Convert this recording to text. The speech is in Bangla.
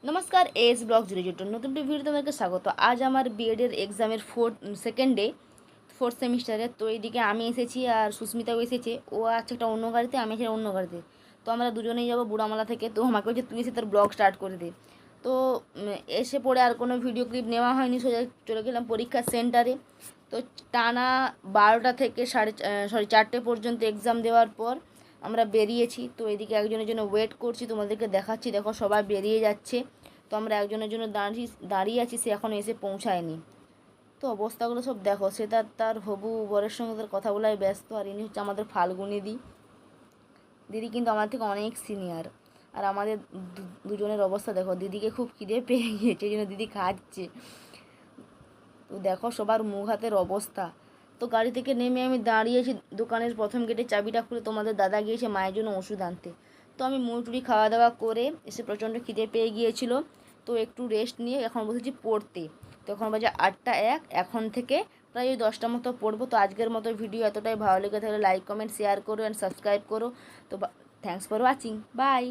নমস্কার, এস ব্লগ 002 নতুন একটি ভিডিও তোমাদেরকে স্বাগত। আজ আমার বিএডের এক্সামের সেকেন্ড ডে, ফোর্থ সেমিস্টারের। তো এইদিকে আমি এসেছি আর সুস্মিতাও এসেছে। ও আছে একটা অন্য গাড়িতে, আমি এসে অন্য গাড়িতে। তো আমরা দুজনেই যাবো বুড়ামালা থেকে। তো আমাকে বলছে তুই এসে তোর ব্লগ স্টার্ট করে দে। তো এসে পড়ে আর কোনো ভিডিও ক্লিপ নেওয়া হয়নি, সোজা চলে গেলাম পরীক্ষার সেন্টারে। তো টানা 12টা থেকে 4টে পর্যন্ত এক্সাম দেওয়ার পর আমরা বেরিয়েছি। তো এদিকে একজনের জন্য ওয়েট করছি, তোমাদেরকে দেখাচ্ছি। দেখো সবাই বেরিয়ে যাচ্ছে, তো আমরা একজনের জন্য দাঁড়িয়ে আছি, সে এখনও এসে পৌঁছায়নি। তো অবস্থাগুলো সব দেখো, সে তার হবু বরের সঙ্গে তার কথা বলায় ব্যস্ত। আর ইনি হচ্ছে আমাদের ফাল্গুনি দিদি কিন্তু আমার থেকে অনেক সিনিয়র। আর আমাদের দুজনের অবস্থা দেখো, দিদিকে খুব খিদে পেয়ে গিয়েছে, এই জন্য দিদি খাচ্ছে। তো দেখো সবার মুখ হাতের অবস্থা। তো গাড়ি থেকে নেমে আমি দাঁড়িয়েছি দোকানের প্রথম গেটে, চাবিটা খুলে তোমাদের দাদা গিয়েছে মায়ের জন্য ওষুধ আনতে। তো আমি মুড়ি খাওয়া দাওয়া করে এসে প্রচণ্ড খিদে পেয়ে গিয়েছিল। তো একটু রেস্ট নিয়ে এখন বসেছি পড়তে। তো এখন বাজে 8টা 1, এখন থেকে প্রায় ওই 10টা মতো পড়বো। তো আজকের মতো ভিডিও এতটাই ভালো লেগে থাকলে লাইক কমেন্ট শেয়ার করো অ্যান্ড সাবস্ক্রাইব করো। তো থ্যাংকস ফর ওয়াচিং, বাই।